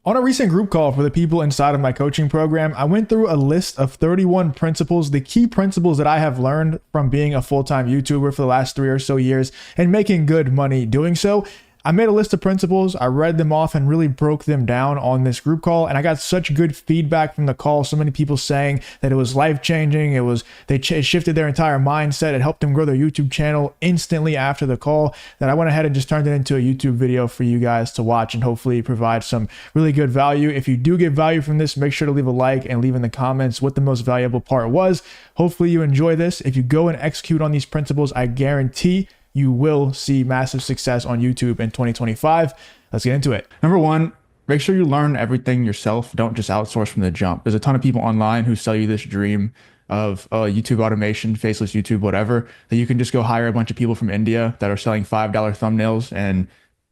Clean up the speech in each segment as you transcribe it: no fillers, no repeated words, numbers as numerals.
On a recent group call for the people inside of my coaching program, I went through a list of 31 principles, the key principles that I have learned from being a full-time YouTuber for the last 3 or so years and making good money doing so. I made a list of principles, I read them off and really broke them down on this group call, and I got such good feedback from the call. So many people saying that it was life-changing, it shifted their entire mindset, it helped them grow their YouTube channel instantly after the call, that I went ahead and just turned it into a YouTube video for you guys to watch and hopefully provide some really good value. If you do get value from this, make sure to leave a like and leave in the comments what the most valuable part was. Hopefully you enjoy this. If you go and execute on these principles, I guarantee you will see massive success on YouTube in 2025. Let's get into it. Number one, make sure you learn everything yourself. Don't just outsource from the jump. There's a ton of people online who sell you this dream of YouTube automation, faceless YouTube, whatever, that you can just go hire a bunch of people from India that are selling $5 thumbnails, and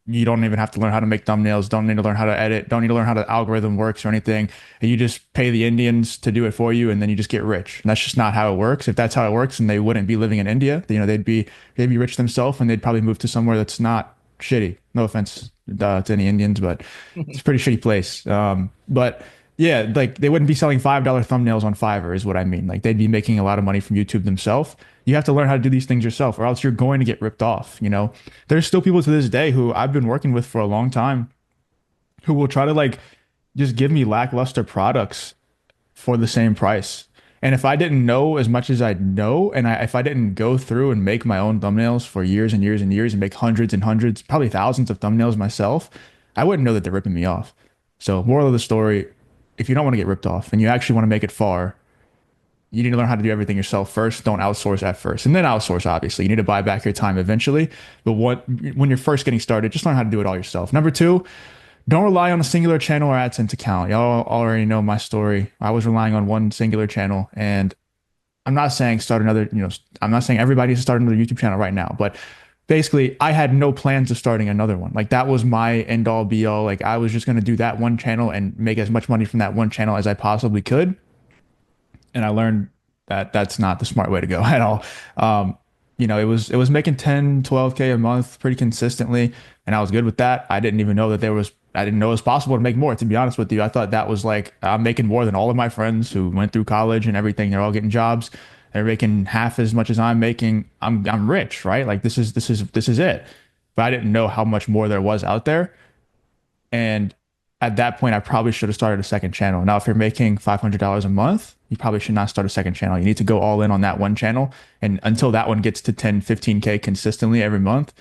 you don't even have to learn how to make thumbnails, don't need to learn how to edit, don't need to learn how the algorithm works or anything. And you just pay the Indians to do it for you, and then you just get rich. And that's just not how it works. If that's how it works, then they wouldn't be living in India. You know, they'd be rich themselves, and they'd probably move to somewhere that's not shitty. No offense to any Indians, but it's a pretty shitty place. But yeah, like they wouldn't be selling $5 thumbnails on Fiverr is what I mean. Like they'd be making a lot of money from YouTube themselves. You have to learn how to do these things yourself, or else you're going to get ripped off. You know, there's still people to this day who I've been working with for a long time who will try to like just give me lackluster products for the same price. And if I didn't know as much as I know, and if I didn't go through and make my own thumbnails for years and years and years and make hundreds and hundreds, probably thousands of thumbnails myself, I wouldn't know that they're ripping me off. So moral of the story, if you don't want to get ripped off and you actually want to make it far, you need to learn how to do everything yourself first. Don't outsource at first, and then outsource. Obviously, you need to buy back your time eventually. But when you're first getting started, just learn how to do it all yourself. Number two, don't rely on a singular channel or AdSense account. Y'all already know my story. I was relying on one singular channel, and I'm not saying start another. I'm not saying everybody needs to start another YouTube channel right now, but basically, I had no plans of starting another one. Like that was my end all be all. Like I was just going to do that one channel and make as much money from that one channel as I possibly could. And I learned that that's not the smart way to go at all. It was making 10, 12K a month pretty consistently. And I was good with that. I didn't even know that I didn't know it was possible to make more, to be honest with you. I thought that was like, I'm making more than all of my friends who went through college and everything. They're all getting jobs. They're making half as much as I'm making. I'm rich, right? Like this is it. But I didn't know how much more there was out there. And at that point, I probably should have started a second channel. Now, if you're making $500 a month, you probably should not start a second channel. You need to go all in on that one channel. And until that one gets to 10, 15K consistently every month,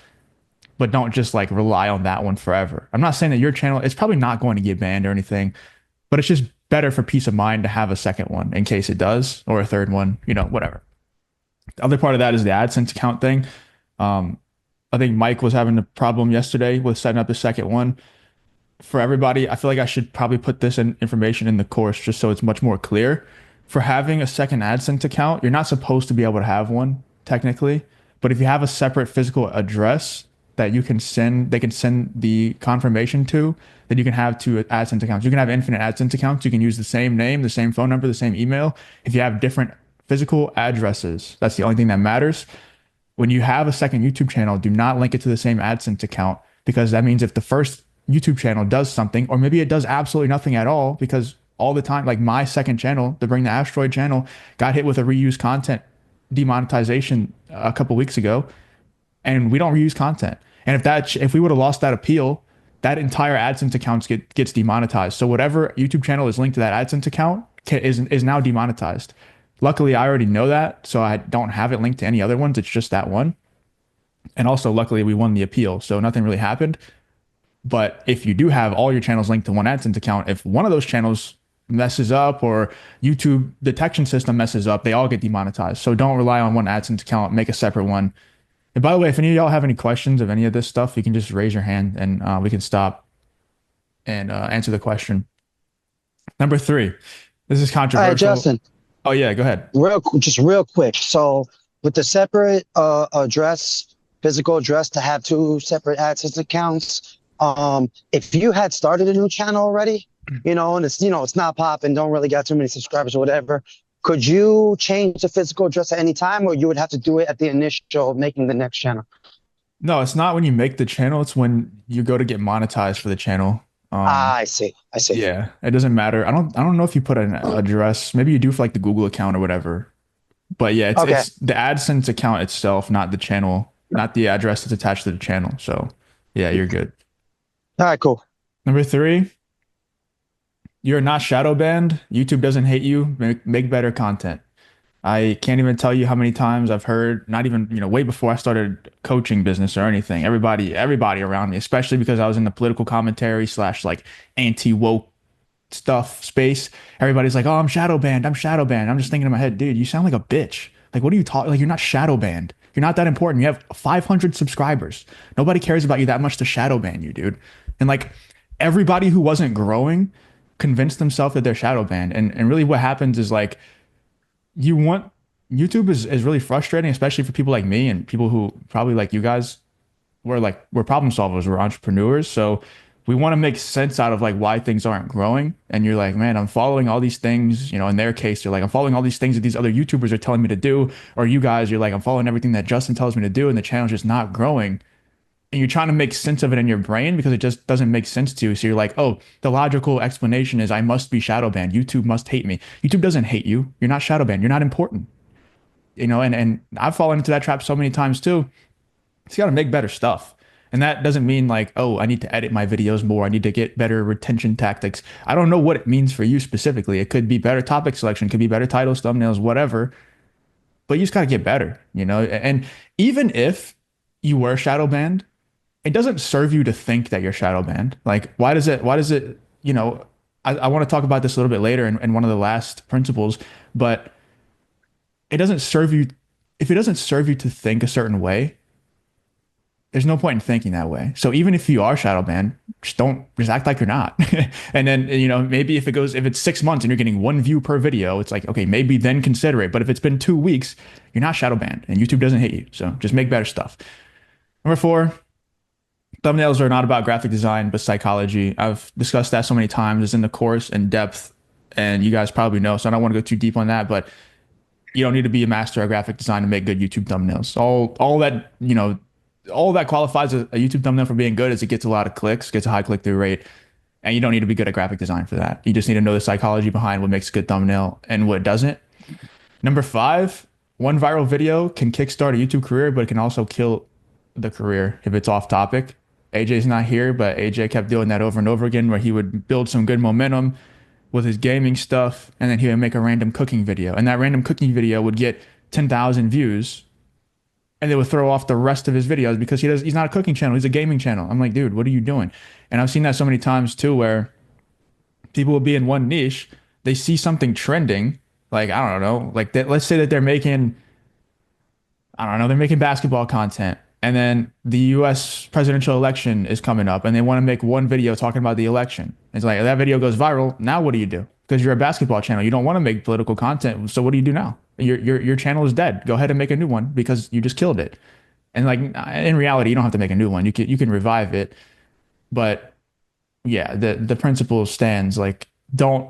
but don't just like rely on that one forever. I'm not saying that your channel, it's probably not going to get banned or anything, but it's just better for peace of mind to have a second one in case it does, or a third one, whatever. The other part of that is the AdSense account thing. I think Mike was having a problem yesterday with setting up the second one. For everybody, I feel like I should probably put this information in the course just so it's much more clear. For having a second AdSense account, you're not supposed to be able to have one technically, but if you have a separate physical address that they can send the confirmation to, that you can have two AdSense accounts. You can have infinite AdSense accounts. You can use the same name, the same phone number, the same email. If you have different physical addresses, that's the only thing that matters. When you have a second YouTube channel, do not link it to the same AdSense account, because that means if the first YouTube channel does something, or maybe it does absolutely nothing at all, because all the time, like my second channel, the Bring the Asteroid channel, got hit with a reuse content demonetization a couple weeks ago, and we don't reuse content. And if we would have lost that appeal, that entire AdSense account gets demonetized. So whatever YouTube channel is linked to that AdSense account is now demonetized. Luckily, I already know that, so I don't have it linked to any other ones. It's just that one. And also, luckily, we won the appeal, so nothing really happened. But if you do have all your channels linked to one AdSense account, if one of those channels messes up or YouTube detection system messes up, they all get demonetized. So don't rely on one AdSense account, make a separate one. And by the way, if any of y'all have any questions of any of this stuff, you can just raise your hand and we can stop and answer the question. Number three, this is controversial. All right, Justin. Oh yeah, go ahead. Just real quick. So with the separate physical address to have two separate AdSense accounts, if you had started a new channel already, and it's not popping, don't really got too many subscribers or whatever, could you change the physical address at any time, or you would have to do it at the initial making the next channel? No, it's not when you make the channel. It's when you go to get monetized for the channel. I see. I see. Yeah, it doesn't matter. I don't know if you put an address. Maybe you do for like the Google account or whatever. But yeah, Okay. it's the AdSense account itself, not the channel, not the address that's attached to the channel. So yeah, you're good. All right, cool. Number three, you're not shadow banned. YouTube doesn't hate you. Make better content. I can't even tell you how many times I've heard, not even, way before I started coaching business or anything, everybody around me, especially because I was in the political commentary slash like anti-woke stuff space. Everybody's like, "Oh, I'm shadow banned. I'm shadow banned." I'm just thinking in my head, dude, you sound like a bitch. Like, what are you talking? Like, you're not shadow banned. You're not that important. You have 500 subscribers. Nobody cares about you that much to shadow ban you, dude. And like everybody who wasn't growing convinced themselves that they're shadow banned. And really what happens is like you want YouTube is really frustrating, especially for people like me and people who probably like you guys we're problem solvers, we're entrepreneurs. So we want to make sense out of like why things aren't growing. And you're like, man, I'm following all these things, in their case, you're like, I'm following all these things that these other YouTubers are telling me to do. Or you guys, you're like, I'm following everything that Justin tells me to do, and the channel's just not growing. And you're trying to make sense of it in your brain because it just doesn't make sense to you. So you're like, oh, the logical explanation is I must be shadow banned. YouTube must hate me. YouTube doesn't hate you. You're not shadow banned. You're not important. And I've fallen into that trap so many times too. It's got to make better stuff. And that doesn't mean like, oh, I need to edit my videos more. I need to get better retention tactics. I don't know what it means for you specifically. It could be better topic selection, could be better titles, thumbnails, whatever. But you just got to get better. And even if you were shadow banned, it doesn't serve you to think that you're shadow banned. Like, why does it, I want to talk about this a little bit later in one of the last principles, but it doesn't serve you, if it doesn't serve you to think a certain way, there's no point in thinking that way. So even if you are shadow banned, just act like you're not. And then, maybe if it's 6 months and you're getting one view per video, it's like, okay, maybe then consider it. But if it's been 2 weeks, you're not shadow banned and YouTube doesn't hate you. So just make better stuff. Number four, thumbnails are not about graphic design, but psychology. I've discussed that so many times. It's in the course in depth, and you guys probably know. So I don't want to go too deep on that, but you don't need to be a master of graphic design to make good YouTube thumbnails. All that qualifies a YouTube thumbnail for being good is it gets a lot of clicks, gets a high click through rate, and you don't need to be good at graphic design for that. You just need to know the psychology behind what makes a good thumbnail and what doesn't. Number five, one viral video can kickstart a YouTube career, but it can also kill the career if it's off topic. AJ's not here, but AJ kept doing that over and over again where he would build some good momentum with his gaming stuff, and then he would make a random cooking video. And that random cooking video would get 10,000 views, and they would throw off the rest of his videos because he's not a cooking channel, he's a gaming channel. I'm like, dude, what are you doing? And I've seen that so many times too, where people will be in one niche, they see something trending, like I don't know, like let's say that they're making, I don't know, they're making basketball content. And then the US presidential election is coming up and they want to make one video talking about the election. It's like that video goes viral. Now what do you do? Because you're a basketball channel. You don't want to make political content. So what do you do now? Your channel is dead. Go ahead and make a new one because you just killed it. And like in reality, you don't have to make a new one. You can revive it. But yeah, the principle stands. Like don't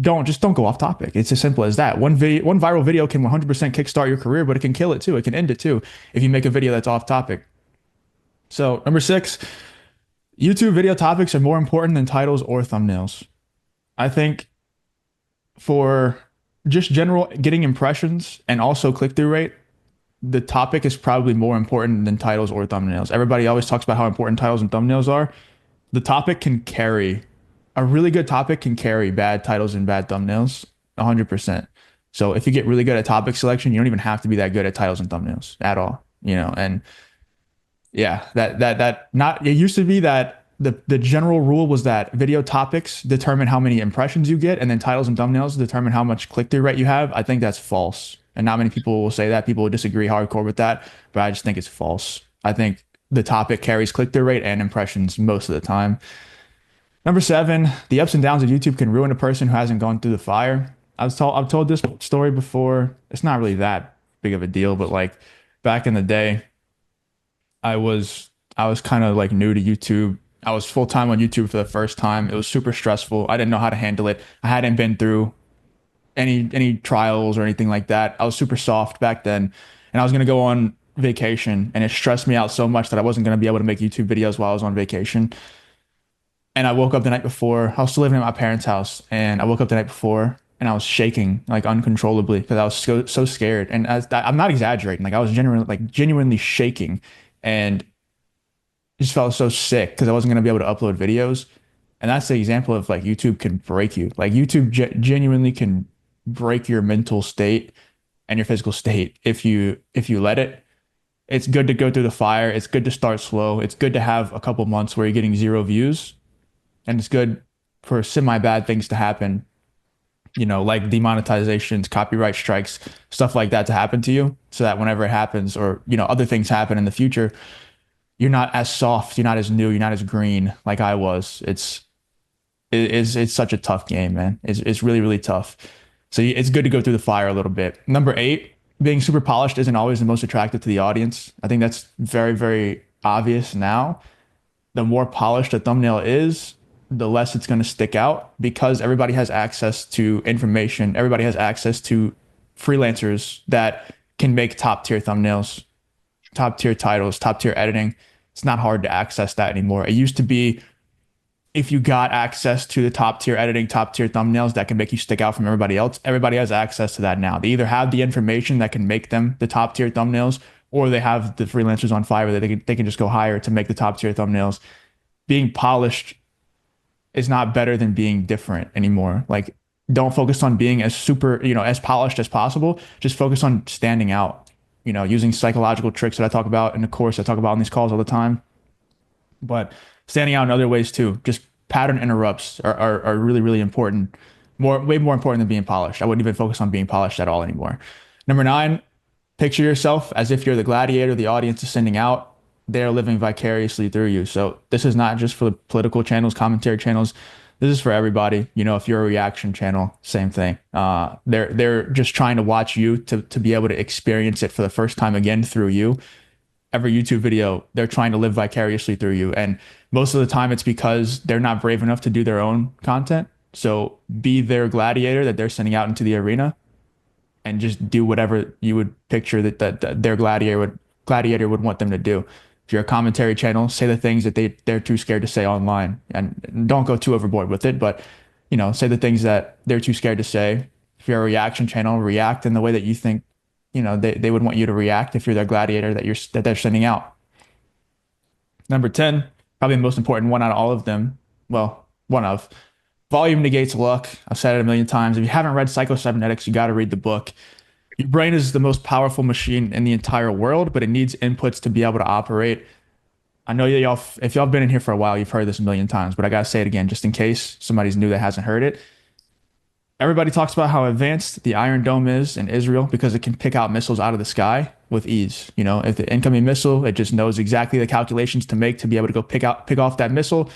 go off topic. It's as simple as that. One viral video can 100% kickstart your career, but it can kill it too. It can end it too if you make a video that's off topic. So number six, YouTube video topics are more important than titles or thumbnails. I think for just general getting impressions and also click-through rate, the topic is probably more important than titles or thumbnails. Everybody always talks about how important titles and thumbnails are. The topic can carry a really good topic can carry bad titles and bad thumbnails 100%. So if you get really good at topic selection, you don't even have to be that good at titles and thumbnails at all. And yeah, that not it used to be that the general rule was that video topics determine how many impressions you get and then titles and thumbnails determine how much click-through rate you have. I think that's false. And not many people will say that. People will disagree hardcore with that, but I just think it's false. I think the topic carries click-through rate and impressions most of the time. Number seven, the ups and downs of YouTube can ruin a person who hasn't gone through the fire. I've told this story before. It's not really that big of a deal, but like back in the day, I was kind of like new to YouTube. I was full time on YouTube for the first time. It was super stressful. I didn't know how to handle it. I hadn't been through any trials or anything like that. I was super soft back then, and I was gonna go on vacation, and it stressed me out so much that I wasn't gonna be able to make YouTube videos while I was on vacation. And I woke up the night before. I was still living at my parents' house, and I woke up the night before, and I was shaking like uncontrollably because I was so scared. And I'm not exaggerating. Like I was genuinely shaking, and just felt so sick because I wasn't gonna be able to upload videos. And that's the example of like YouTube can break you. Like YouTube genuinely can break your mental state and your physical state if you let it. It's good to go through the fire. It's good to start slow. It's good to have a couple months where you're getting zero views, and it's good for semi bad things to happen, like demonetizations, copyright strikes, stuff like that to happen to you, so that whenever it happens, or other things happen in the future, you're not as soft, you're not as new, you're not as green like I was. It's such a tough game, man. It's really, really tough. So it's good to go through the fire a little bit. Number eight, being super polished isn't always the most attractive to the audience. I think that's very, very obvious now. The more polished a thumbnail is, the less it's going to stick out because everybody has access to information. Everybody has access to freelancers that can make top tier thumbnails, top tier titles, top tier editing. It's not hard to access that anymore. It used to be, if you got access to the top tier editing, top tier thumbnails that can make you stick out from everybody else, everybody has access to that now. They either have the information that can make them the top tier thumbnails, or they have the freelancers on Fiverr that they can just go hire to make the top tier thumbnails. Being polished is not better than being different anymore. Like, don't focus on being as super, as polished as possible. Just focus on standing out, using psychological tricks that I talk about in the course, I talk about on these calls all the time, but standing out in other ways too. Just pattern interrupts are really, really important. Way more important than being polished. I wouldn't even focus on being polished at all anymore. Number nine, picture yourself as if you're the gladiator the audience is sending out. They're living vicariously through you. So this is not just for the political channels, commentary channels. This is for everybody. If you're a reaction channel, same thing. They're just trying to watch you to be able to experience it for the first time again through you. Every YouTube video, they're trying to live vicariously through you. And most of the time it's because they're not brave enough to do their own content. So be their gladiator that they're sending out into the arena, and just do whatever you would picture that their gladiator would want them to do. If you're a commentary channel, say the things that they're too scared to say online, and don't go too overboard with it, but say the things that they're too scared to say. If you're a reaction channel, react in the way that you think they would want you to react if you're their gladiator that they're sending out. Number 10, probably the most important one out of all of them. Well, one of. Volume negates luck. I've said it a million times. If you haven't read Psycho-Cybernetics, you got to read the book. Your brain is the most powerful machine in the entire world, but it needs inputs to be able to operate. I know y'all, if y'all been in here for a while, you've heard this a million times, but I gotta say it again, just in case somebody's new that hasn't heard it. Everybody talks about how advanced the Iron Dome is in Israel because it can pick out missiles out of the sky with ease. If the incoming missile, it just knows exactly the calculations to make to be able to go pick off that missile.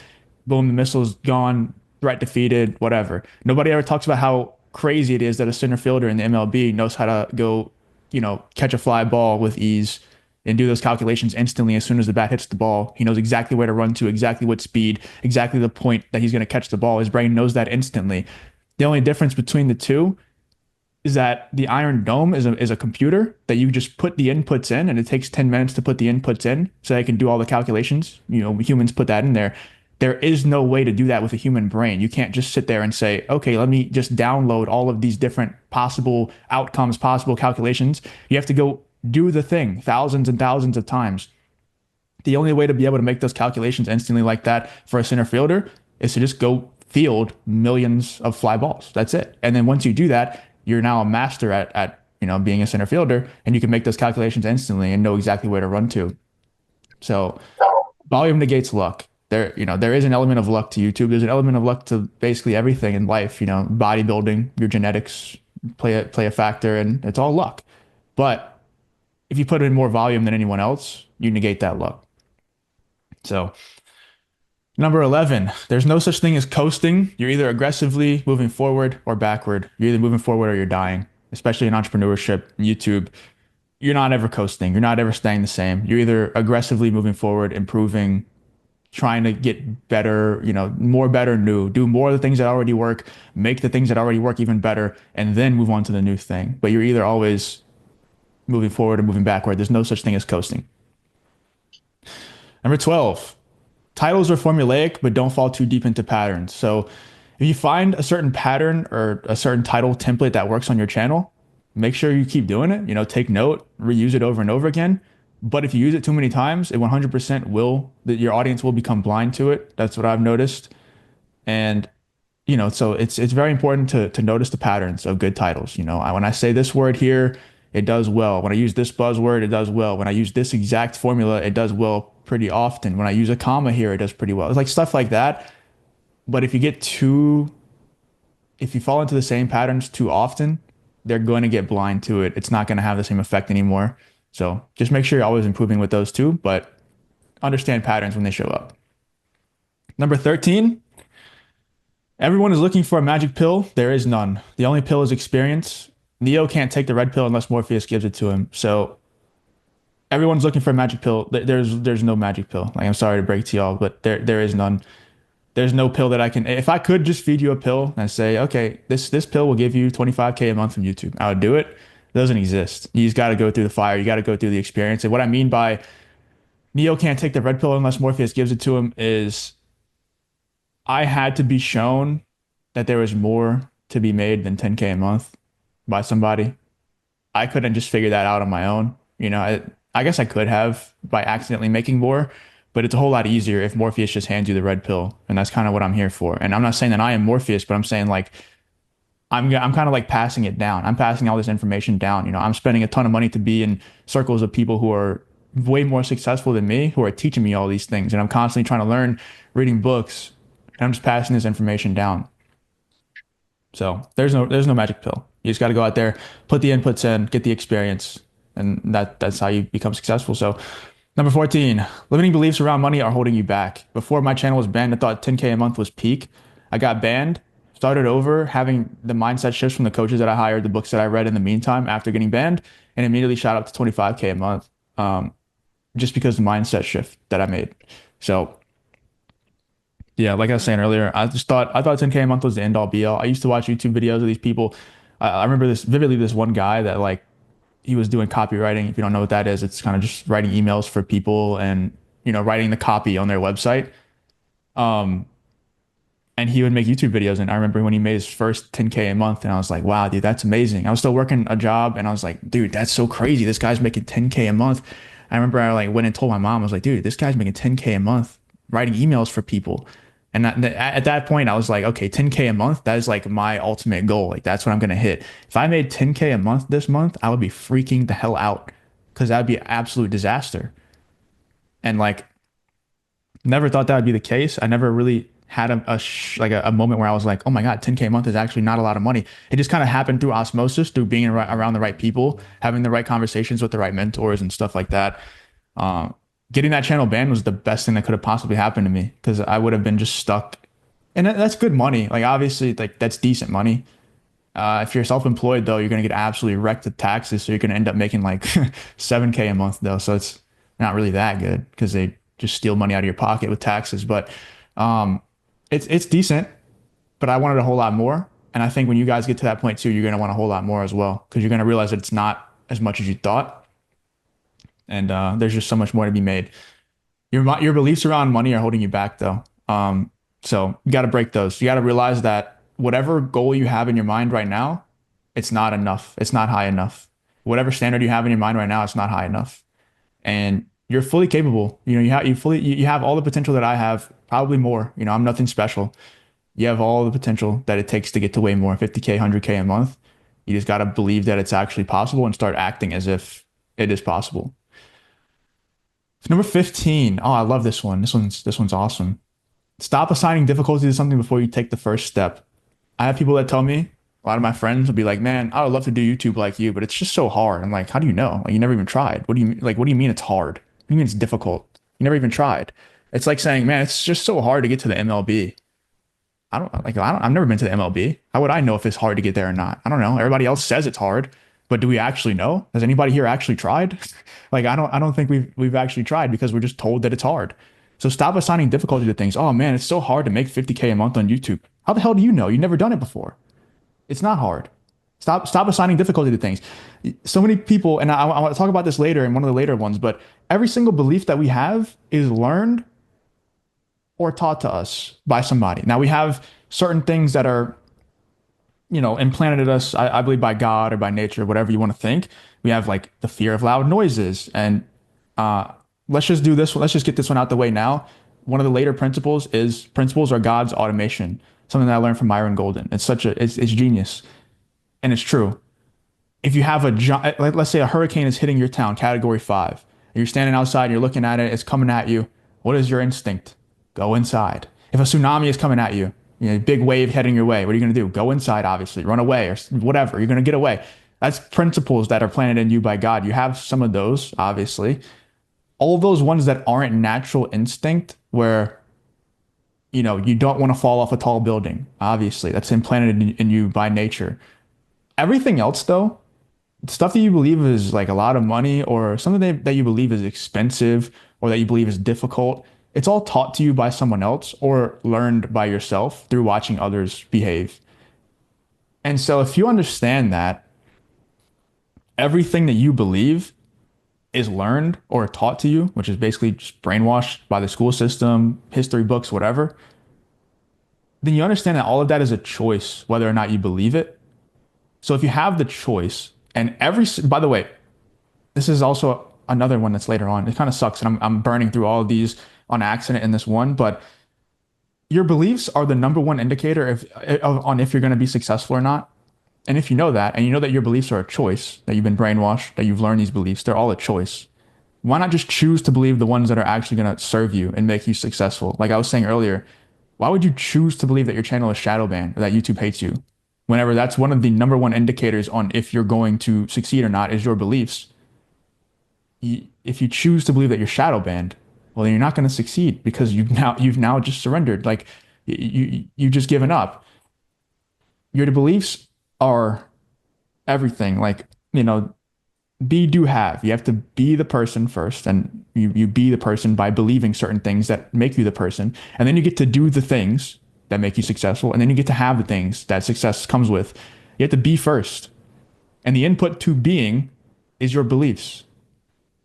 Boom, the missile's gone, threat defeated, whatever. Nobody ever talks about how crazy it is that a center fielder in the MLB knows how to go, catch a fly ball with ease and do those calculations instantly as soon as the bat hits the ball. He knows exactly where to run to, exactly what speed, exactly the point that he's going to catch the ball. His brain knows that instantly. The only difference between the two is that the Iron Dome is a computer that you just put the inputs in, and it takes 10 minutes to put the inputs in so they can do all the calculations. Humans put that in there. There is no way to do that with a human brain. You can't just sit there and say, okay, let me just download all of these different possible outcomes, possible calculations. You have to go do the thing thousands and thousands of times. The only way to be able to make those calculations instantly like that for a center fielder is to just go field millions of fly balls. That's it. And then once you do that, you're now a master at being a center fielder, and you can make those calculations instantly and know exactly where to run to. So volume negates luck. There is an element of luck to YouTube. There's an element of luck to basically everything in life. Bodybuilding, your genetics play a factor, and it's all luck. But if you put in more volume than anyone else, you negate that luck. So number 11, there's no such thing as coasting. You're either aggressively moving forward or backward. You're either moving forward or you're dying, especially in entrepreneurship, YouTube. You're not ever coasting. You're not ever staying the same. You're either aggressively moving forward, improving, trying to get better, more better, new, do more of the things that already work, make the things that already work even better, and then move on to the new thing. But you're either always moving forward or moving backward. There's no such thing as coasting. Number 12, titles are formulaic, but don't fall too deep into patterns. So if you find a certain pattern or a certain title template that works on your channel, make sure you keep doing it. Take note, reuse it over and over again. But if you use it too many times, it 100% will, that your audience will become blind to it. That's what I've noticed. And so it's very important to notice the patterns of good titles. When I say this word here, it does well. When I use this buzzword, it does well. When I use this exact formula, it does well pretty often. When I use a comma here, it does pretty well. It's like stuff like that. But if you fall into the same patterns too often, they're going to get blind to it. It's not going to have the same effect anymore. So just make sure you're always improving with those two, but understand patterns when they show up. Number 13, everyone is looking for a magic pill. There is none. The only pill is experience. Neo can't take the red pill unless Morpheus gives it to him. So everyone's looking for a magic pill. There's no magic pill. Like, I'm sorry to break to y'all, but there is none. There's no pill that I can. If I could just feed you a pill and say, okay, this pill will give you 25K a month from YouTube, I would do it. It doesn't exist. You just got to go through the fire. You got to go through the experience. And what I mean by Neo can't take the red pill unless Morpheus gives it to him is I had to be shown that there was more to be made than 10K a month by somebody. I couldn't just figure that out on my own. I guess I could have by accidentally making more, but it's a whole lot easier if Morpheus just hands you the red pill. And that's kind of what I'm here for. And I'm not saying that I am Morpheus, but I'm saying like, I'm kind of like passing it down. I'm passing all this information down. I'm spending a ton of money to be in circles of people who are way more successful than me, who are teaching me all these things. And I'm constantly trying to learn, reading books, and I'm just passing this information down. So there's no magic pill. You just got to go out there, put the inputs in, get the experience, and that's how you become successful. So number 14, limiting beliefs around money are holding you back. Before my channel was banned, I thought 10K a month was peak. I got banned, started over, having the mindset shifts from the coaches that I hired, the books that I read in the meantime after getting banned, and immediately shot up to 25K a month, just because of the mindset shift that I made. So yeah, like I was saying earlier, I thought 10K a month was the end all be all. I used to watch YouTube videos of these people. I remember this vividly, this one guy that like he was doing copywriting. If you don't know what that is, it's kind of just writing emails for people and writing the copy on their website. Um, and he would make YouTube videos. And I remember when he made his first 10K a month, and I was like, wow, dude, that's amazing. I was still working a job, and I was like, dude, that's so crazy. This guy's making 10K a month. I remember I like went and told my mom, I was like, dude, this guy's making 10K a month writing emails for people. And at that point, I was like, okay, 10K a month, that is like my ultimate goal. Like, that's what I'm going to hit. If I made 10K a month this month, I would be freaking the hell out because that would be an absolute disaster. And like, never thought that would be the case. I never really had a moment where I was like, oh my God, 10K a month is actually not a lot of money. It just kind of happened through osmosis, through being around the right people, having the right conversations with the right mentors and stuff like that. Getting that channel banned was the best thing that could have possibly happened to me because I would have been just stuck. And that's good money. Like, obviously, like that's decent money. If you're self-employed though, you're going to get absolutely wrecked with taxes. So you're going to end up making like 7K a month though. So it's not really that good because they just steal money out of your pocket with taxes. But it's decent, but I wanted a whole lot more. And I think when you guys get to that point too, you're going to want a whole lot more as well because you're going to realize that it's not as much as you thought. And there's just so much more to be made. Your beliefs around money are holding you back though. So you got to break those. You got to realize that whatever goal you have in your mind right now, it's not enough. It's not high enough. Whatever standard you have in your mind right now, it's not high enough. And you're fully capable. You have all the potential that I have, probably more. I'm nothing special. You have all the potential that it takes to get to way more, 50K, 100K a month. You just got to believe that it's actually possible and start acting as if it is possible. Number 15. Oh, I love this one. This one's awesome. Stop assigning difficulty to something before you take the first step. I have people that tell me, a lot of my friends will be like, man, I would love to do YouTube like you, but it's just so hard. I'm like, how do you know? Like, you never even tried. What do you mean it's hard? What do you mean it's difficult? You never even tried. It's like saying, man, it's just so hard to get to the MLB. I've never been to the MLB. How would I know if it's hard to get there or not? I don't know. Everybody else says it's hard, but do we actually know? Has anybody here actually tried? Like, I don't think we've actually tried because we're just told that it's hard. So stop assigning difficulty to things. Oh man, it's so hard to make 50K a month on YouTube. How the hell do you know? You've never done it before. It's not hard. Stop assigning difficulty to things. So many people, and I want to talk about this later in one of the later ones, but every single belief that we have is learned or taught to us by somebody. Now we have certain things that are, implanted in us, I believe by God or by nature, whatever you want to think. We have like the fear of loud noises. And uh, let's just do this one. Let's just get this one out the way now. One of the later principles are God's automation, something that I learned from Myron Golden. It's genius. And it's true. If you have let's say a hurricane is hitting your town, category 5, and you're standing outside and you're looking at it, it's coming at you. What is your instinct? Go inside. If a tsunami is coming at you, big wave heading your way, what are you going to do? Go inside, obviously, run away or whatever. You're going to get away. That's principles that are planted in you by God. You have some of those, obviously. All of those ones that aren't natural instinct, where, you don't want to fall off a tall building, obviously, that's implanted in you by nature. Everything else, though, stuff that you believe is like a lot of money or something that you believe is expensive or that you believe is difficult, it's all taught to you by someone else or learned by yourself through watching others behave. And so if you understand that everything that you believe is learned or taught to you, which is basically just brainwashed by the school system, history books, whatever, then you understand that all of that is a choice, whether or not you believe it. So if you have the choice, and by the way, this is also another one that's later on. It kind of sucks, and I'm burning through all of these on accident in this one, but your beliefs are the number one indicator on if you're going to be successful or not. And if you know that, and you know that your beliefs are a choice, that you've been brainwashed, that you've learned these beliefs, they're all a choice. Why not just choose to believe the ones that are actually going to serve you and make you successful? Like I was saying earlier, why would you choose to believe that your channel is shadow banned or that YouTube hates you? Whenever that's one of the number one indicators on if you're going to succeed or not is your beliefs. If you choose to believe that you're shadow banned, well, then you're not going to succeed because you've now just surrendered. Like you've just given up. Your beliefs are everything. Like, be, do, have. You have to be the person first, and you be the person by believing certain things that make you the person. And then you get to do the things that make you successful. And then you get to have the things that success comes with. You have to be first. And the input to being is your beliefs.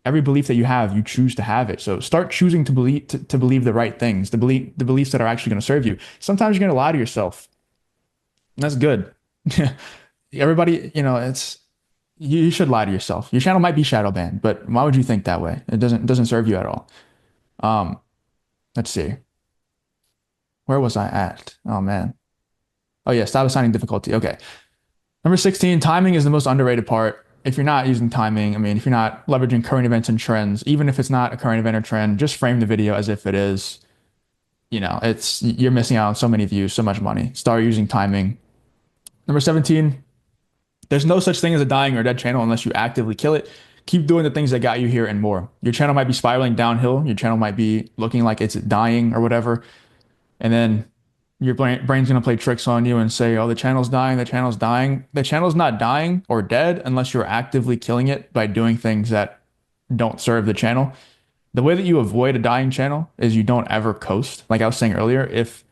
Every belief that you have, you choose to have it. So start choosing to believe the right things, the beliefs that are actually going to serve you. Sometimes you're going to lie to yourself. And that's good. Everybody, you should lie to yourself. Your channel might be shadow banned, but why would you think that way? It doesn't serve you at all. Let's see. Where was I at? Oh man. Oh yeah, stop assigning difficulty. Okay. Number 16, timing is the most underrated part. If you're not using timing, if you're not leveraging current events and trends, even if it's not a current event or trend, just frame the video as if it is. You're missing out on so many views, so much money. Start using timing. Number 17, there's no such thing as a dying or dead channel unless you actively kill it. Keep doing the things that got you here and more. Your channel might be spiraling downhill. Your channel might be looking like it's dying or whatever. And then your brain's going to play tricks on you and say, oh, the channel's dying, the channel's dying. The channel's not dying or dead unless you're actively killing it by doing things that don't serve the channel. The way that you avoid a dying channel is you don't ever coast. Like I was saying earlier, if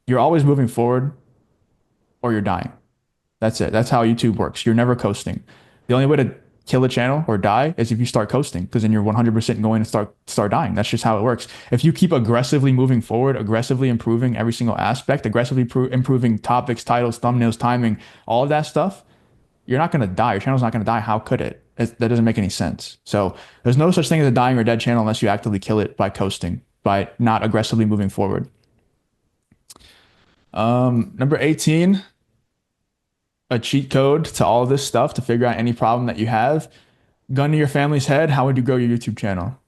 you're always moving forward or you're dying. That's it. That's how YouTube works. You're never coasting. The only way to kill a channel or die is if you start coasting, because then you're 100% going to start dying. That's just how it works. If you keep aggressively moving forward, aggressively improving every single aspect, aggressively improving topics, titles, thumbnails, timing, all of that stuff, you're not going to die. Your channel's not going to die. How could it? That doesn't make any sense. So there's no such thing as a dying or dead channel unless you actively kill it by coasting, by not aggressively moving forward. Number 18, a cheat code to all of this stuff to figure out any problem that you have. Gun to your family's head, how would you grow your YouTube channel?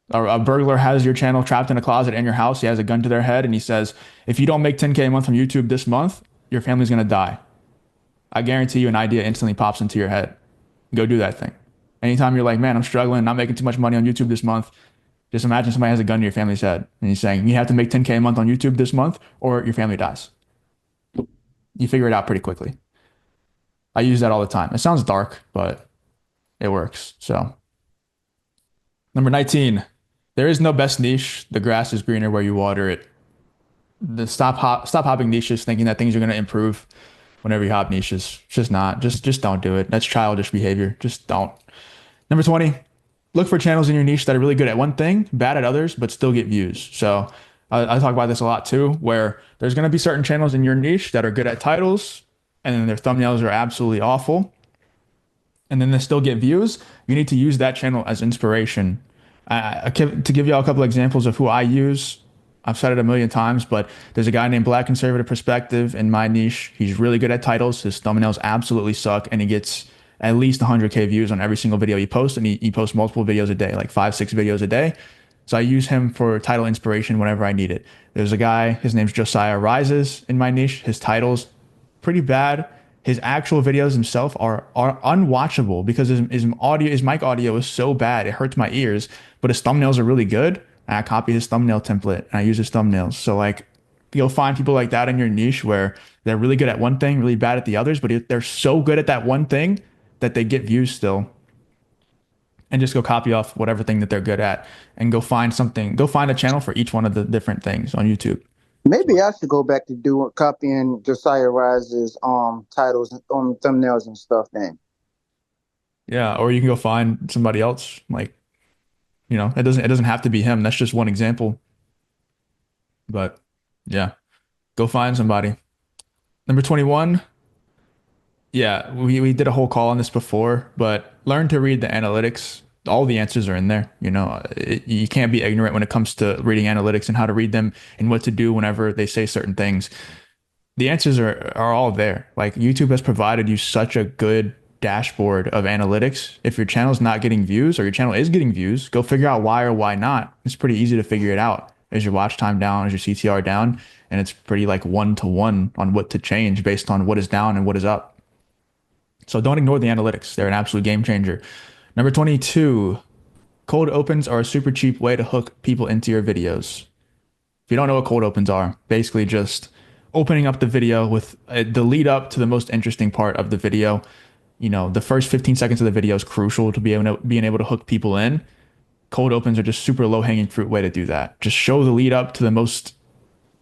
A burglar has your channel trapped in a closet in your house. He has a gun to their head and he says, if you don't make 10K a month from YouTube this month, your family's going to die. I guarantee you an idea instantly pops into your head. Go do that thing. Anytime you're like, man, I'm struggling, not making too much money on YouTube this month, just imagine somebody has a gun to your family's head and he's saying, you have to make 10K a month on YouTube this month or your family dies. You figure it out pretty quickly. I use that all the time. It sounds dark, but it works. So, number 19, there is no best niche. The grass is greener where you water it. Stop hopping niches thinking that things are going to improve whenever you hop niches. It's just not. Just don't do it. That's childish behavior. Just don't. Number 20, look for channels in your niche that are really good at one thing, bad at others, but still get views. So I talk about this a lot too, where there's going to be certain channels in your niche that are good at titles, and then their thumbnails are absolutely awful, and then they still get views. You need to use that channel as inspiration. To give you all a couple examples of who I use, I've said it a million times, but there's a guy named Black Conservative Perspective in my niche. He's really good at titles. His thumbnails absolutely suck, and he gets at least 100K views on every single video he posts, and he posts multiple videos a day, like 5, 6 videos a day. So I use him for title inspiration whenever I need it. There's a guy, his name's Josiah Rises in my niche. His titles pretty bad. His actual videos himself are unwatchable because his mic audio is so bad it hurts my ears. But his thumbnails are really good. And I copy his thumbnail template and I use his thumbnails. So like you'll find people like that in your niche where they're really good at one thing, really bad at the others, but they're so good at that one thing that they get views still. And just go copy off whatever thing that they're good at and go find a channel for each one of the different things on YouTube. Maybe I should go back to doing copying Josiah Rise's titles on thumbnails and stuff then. Yeah, or you can go find somebody else. Like, it doesn't have to be him. That's just one example. But yeah, go find somebody. Number 21. Yeah, we did a whole call on this before, but learn to read the analytics. All the answers are in there. You can't be ignorant when it comes to reading analytics and how to read them and what to do whenever they say certain things. The answers are all there. Like YouTube has provided you such a good dashboard of analytics. If your channel's not getting views or your channel is getting views, go figure out why or why not. It's pretty easy to figure it out. Is your watch time down? Is your CTR down? And it's pretty like 1 to 1 on what to change based on what is down and what is up. So don't ignore the analytics. They're an absolute game changer. Number 22, cold opens are a super cheap way to hook people into your videos. If you don't know what cold opens are, basically just opening up the video with the lead up to the most interesting part of the video. The first 15 seconds of the video is crucial to being able to hook people in. Cold opens are just super low hanging fruit way to do that. Just show the lead up to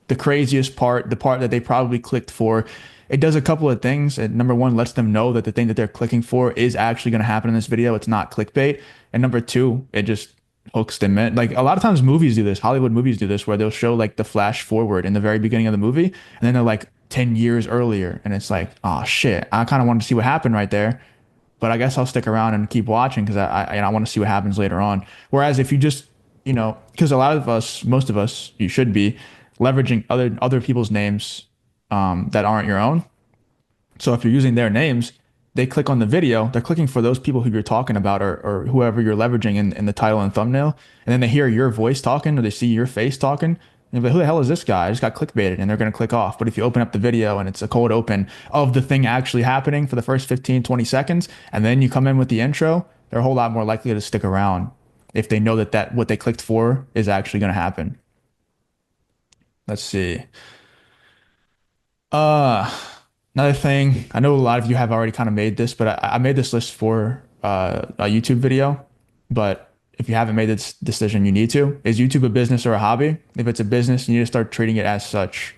the craziest part, the part that they probably clicked for. It does a couple of things. Number one, lets them know that the thing that they're clicking for is actually going to happen in this video. It's not clickbait. And number two, it just hooks them in. Like a lot of times movies do this, Hollywood movies do this, where they'll show like the flash forward in the very beginning of the movie. And then they're like 10 years earlier. And it's like, oh shit, I kind of wanted to see what happened right there. But I guess I'll stick around and keep watching because I want to see what happens later on. Whereas if you just, because a lot of us, most of us, you should be leveraging other people's names that aren't your own. So if you're using their names, they click on the video, they're clicking for those people who you're talking about or whoever you're leveraging in the title and thumbnail. And then they hear your voice talking or they see your face talking. And they're like, who the hell is this guy? I just got clickbaited, and they're going to click off. But if you open up the video and it's a cold open of the thing actually happening for the first 15, 20 seconds, and then you come in with the intro, they're a whole lot more likely to stick around if they know that what they clicked for is actually going to happen. Let's see. Uh, Another thing, I know a lot of you have already kind of made this, but I made this list for a YouTube video. But if you haven't made this decision, you need to. Is YouTube a business or a hobby? If it's a business, you need to start treating it as such.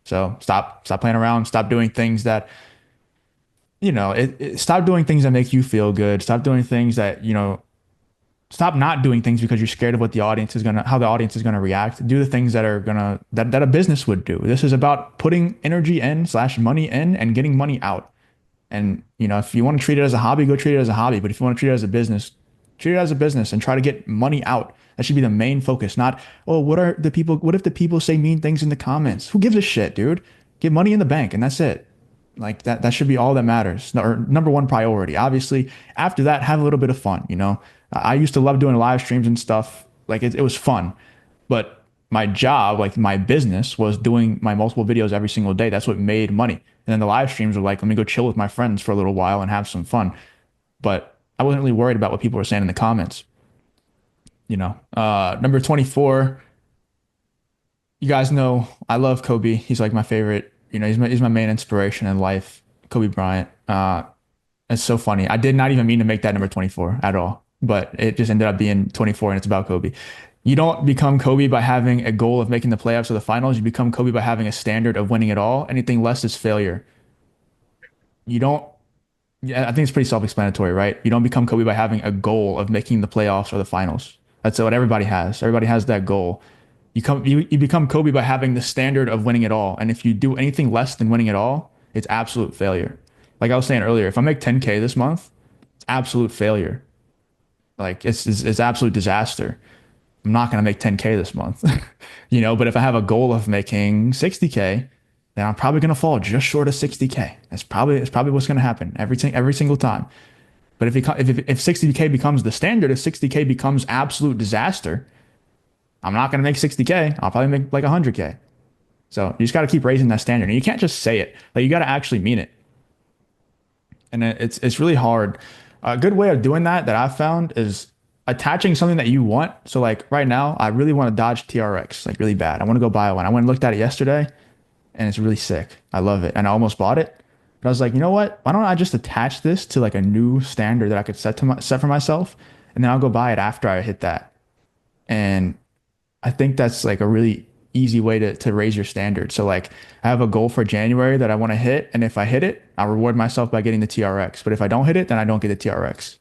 So stop playing around. Stop doing things that, stop doing things that make you feel good. Stop doing things that, stop not doing things because you're scared of how the audience is gonna react. Do the things that are that a business would do. This is about putting energy in / money in and getting money out. And if you want to treat it as a hobby, go treat it as a hobby. But if you want to treat it as a business, treat it as a business and try to get money out. That should be the main focus. Not, oh, what if the people say mean things in the comments? Who gives a shit, dude? Get money in the bank and that's it. Like that should be all that matters. Or number one priority. Obviously, after that, have a little bit of fun, I used to love doing live streams and stuff. Like it was fun, but my job, like my business, was doing my multiple videos every single day. That's what made money. And then the live streams were like, let me go chill with my friends for a little while and have some fun. But I wasn't really worried about what people were saying in the comments. Number 24. You guys know I love Kobe. He's like my favorite. He's my main inspiration in life. Kobe Bryant. It's so funny. I did not even mean to make that number 24 at all, but it just ended up being 24 and it's about Kobe. You don't become Kobe by having a goal of making the playoffs or the finals. You become Kobe by having a standard of winning it all. Anything less is failure. You don't, yeah, I think it's pretty self-explanatory, right? You don't become Kobe by having a goal of making the playoffs or the finals. That's what everybody has. Everybody has that goal. You become Kobe by having the standard of winning it all. And if you do anything less than winning it all, it's absolute failure. Like I was saying earlier, if I make 10K this month, it's absolute failure. Like it's absolute disaster. I'm not gonna make 10K this month, But if I have a goal of making 60K, then I'm probably gonna fall just short of 60K. That's probably what's gonna happen every single time. But if 60K becomes the standard, if 60K becomes absolute disaster, I'm not gonna make 60K. I'll probably make like 100K. So you just got to keep raising that standard, and you can't just say it. Like you got to actually mean it, and it's really hard. A good way of doing that I've found is attaching something that you want. So like right now, I really want to Dodge TRX like really bad. I want to go buy one. I went and looked at it yesterday, and it's really sick. I love it, and I almost bought it. But I was like, you know what? Why don't I just attach this to like a new standard that I could set for myself, and then I'll go buy it after I hit that. And I think that's like a really easy way to raise your standard. So like I have a goal for January that I want to hit, and if I hit it, I'll reward myself by getting the TRX. But if I don't hit it, then I don't get the TRX.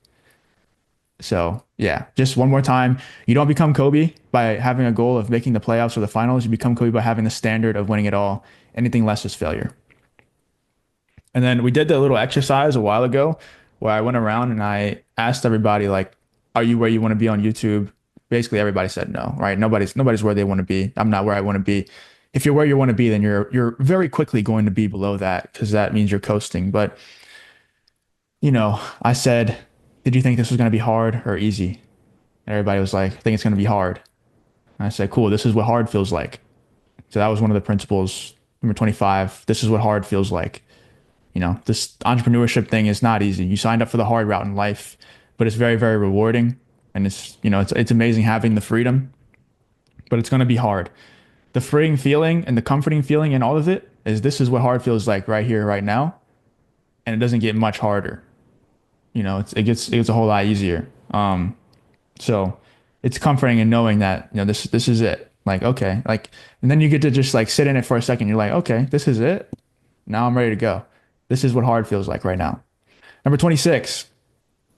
So yeah, just one more time. You don't become Kobe by having a goal of making the playoffs or the finals. You become Kobe by having the standard of winning it all. Anything less is failure. And then we did the little exercise a while ago where I went around and I asked everybody like, are you where you want to be on YouTube? Basically everybody said no, right? Nobody's where they want to be. I'm not where I want to be. If you're where you want to be, then you're very quickly going to be below that because that means you're coasting. But I said, did you think this was going to be hard or easy? And everybody was like, I think it's going to be hard. And I said, cool, this is what hard feels like. So that was one of the principles. Number 25, this is what hard feels like. This entrepreneurship thing is not easy. You signed up for the hard route in life, but it's very, very rewarding. And it's amazing having the freedom, but it's going to be hard. The freeing feeling and the comforting feeling and all of it is this is what hard feels like right here, right now. And it doesn't get much harder. It gets a whole lot easier. So it's comforting in knowing that, this is it. Like, okay, like, and then you get to just like sit in it for a second. You're like, okay, this is it. Now I'm ready to go. This is what hard feels like right now. Number 26,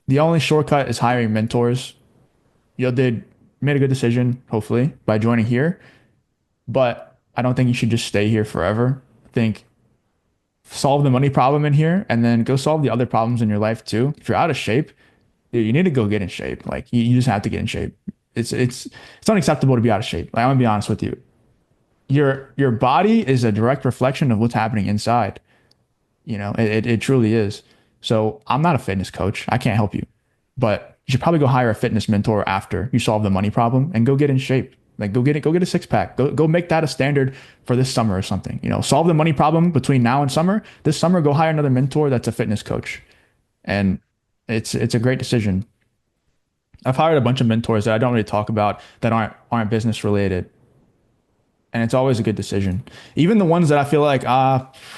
the only shortcut is hiring mentors. You made a good decision, hopefully, by joining here, but I don't think you should just stay here forever. I think solve the money problem in here and then go solve the other problems in your life too. If you're out of shape, dude, you need to go get in shape. Like you just have to get in shape. It's unacceptable to be out of shape. Like, I'm gonna be honest with you. Your body is a direct reflection of what's happening inside. It truly is. So I'm not a fitness coach. I can't help you, but you should probably go hire a fitness mentor after you solve the money problem and go get in shape. Like go get a six pack. Go make that a standard for this summer or something. Solve the money problem between now and summer. This summer, go hire another mentor that's a fitness coach, and it's a great decision. I've hired a bunch of mentors that I don't really talk about that aren't business related, and it's always a good decision. Even the ones that I feel like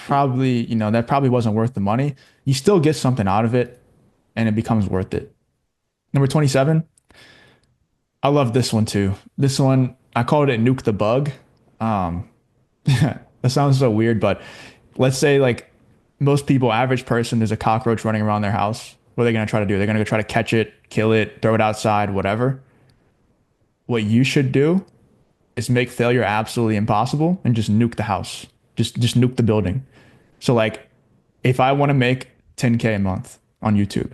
probably that probably wasn't worth the money. You still get something out of it, and it becomes worth it. Number 27. I love this one too. This one, I called it nuke the bug. Um, that sounds so weird, but let's say like most people, average person, there's a cockroach running around their house. What are they going to try to do? They're going to go try to catch it, kill it, throw it outside, whatever. What you should do is make failure absolutely impossible and just nuke the house. Just nuke the building. So like if I want to make 10K a month on YouTube,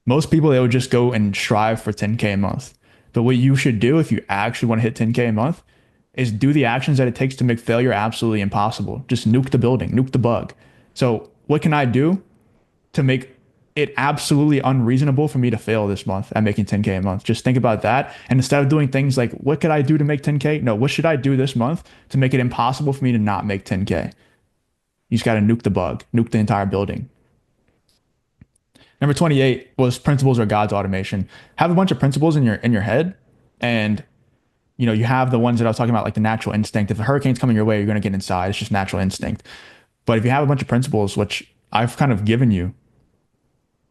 most people, they would just go and strive for 10K a month. But what you should do if you actually want to hit 10K a month is do the actions that it takes to make failure absolutely impossible. Just nuke the building, nuke the bug. So what can I do to make it absolutely unreasonable for me to fail this month at making 10K a month? Just think about that. And instead of doing things like, what could I do to make 10K? No, what should I do this month to make it impossible for me to not make 10K? You just got to nuke the bug, nuke the entire building. Number 28 was principles or God's automation. Have a bunch of principles in your head, and you have the ones that I was talking about, like the natural instinct. If a hurricane's coming your way, you're going to get inside. It's just natural instinct. But if you have a bunch of principles, which I've kind of given you,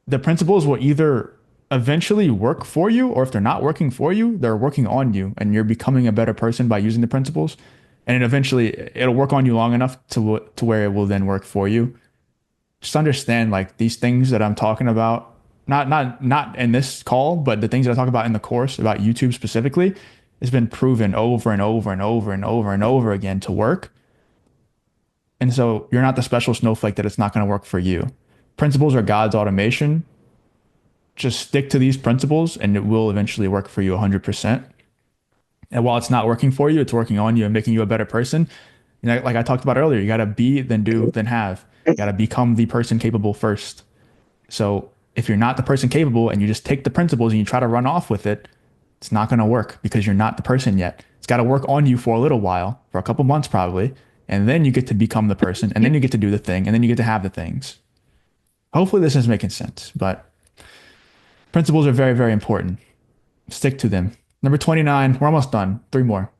the principles will either eventually work for you, or if they're not working for you, they're working on you, and you're becoming a better person by using the principles. And it'll work on you long enough to where it will then work for you. Just understand like these things that I'm talking about, not in this call, but the things that I talk about in the course about YouTube specifically, It's been proven over and over and over and over and over again to work. And so you're not the special snowflake that it's not going to work for you. Principles are God's automation. Just stick to these principles and it will eventually work for you 100%. And while it's not working for you, it's working on you and making you a better person. You know, like I talked about earlier, you got to be, then do, then have. You got to become the person capable first. So if you're not the person capable and you just take the principles and you try to run off with it, it's not going to work because you're not the person yet. It's got to work on you for a little while, for a couple months probably, and then you get to become the person, and then you get to do the thing, and then you get to have the things. Hopefully this is making sense, but principles are very, very important. Stick to them. Number 29, we're almost done. Three more.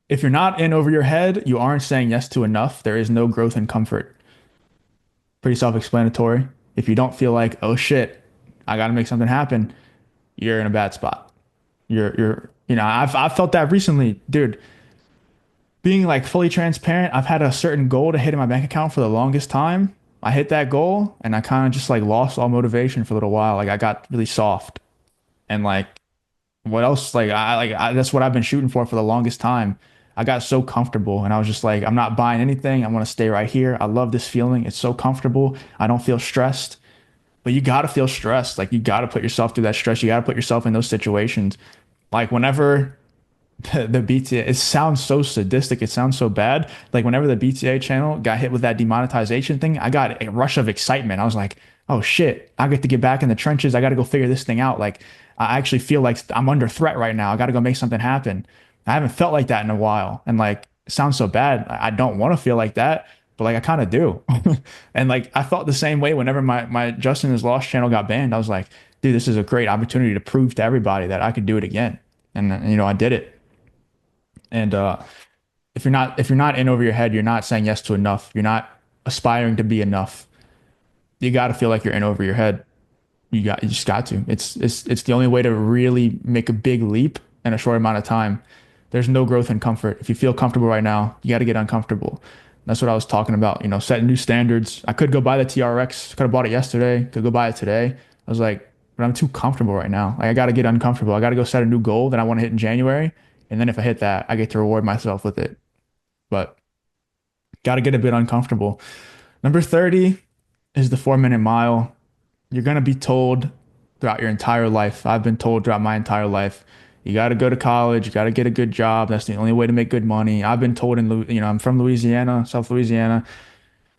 If you're not in over your head, you aren't saying yes to enough. There is no growth and comfort. Pretty self-explanatory. If you don't feel like, oh shit, I got to make something happen, you're in a bad spot. I've felt that recently, dude. Being like fully transparent, I've had a certain goal to hit in my bank account for the longest time. I hit that goal and I kind of just like lost all motivation for a little while. Like I got really soft and like what else? That's what I've been shooting for the longest time. I got so comfortable and I was just like, I'm not buying anything. I want to stay right here. I love this feeling. It's so comfortable. I don't feel stressed. But you got to feel stressed. Like you got to put yourself through that stress. You got to put yourself in those situations. Like whenever the BTA, it sounds so sadistic. It sounds so bad. Like whenever the BTA channel got hit with that demonetization thing, I got a rush of excitement. I was like, oh shit, I get to get back in the trenches. I got to go figure this thing out. Like I actually feel like I'm under threat right now. I got to go make something happen. I haven't felt like that in a while. And like, it sounds so bad. I don't want to feel like that, but like I kind of do. And like I felt the same way whenever my Justin is Lost channel got banned. I was like, dude, this is a great opportunity to prove to everybody that I could do it again. And I did it. And if you're not in over your head, you're not saying yes to enough. You're not aspiring to be enough. You got to feel like you're in over your head. You just got to. It's the only way to really make a big leap in a short amount of time. There's no growth in comfort. If you feel comfortable right now, you got to get uncomfortable. That's what I was talking about. Setting new standards. I could go buy the TRX. Could have bought it yesterday. Could go buy it today. I was like, but I'm too comfortable right now. Like I got to get uncomfortable. I got to go set a new goal that I want to hit in January. And then if I hit that, I get to reward myself with it. But got to get a bit uncomfortable. Number 30 is the 4 minute mile. You're going to be told throughout your entire life. I've been told throughout my entire life, you got to go to college. You got to get a good job. That's the only way to make good money. I've been told I'm from Louisiana, South Louisiana.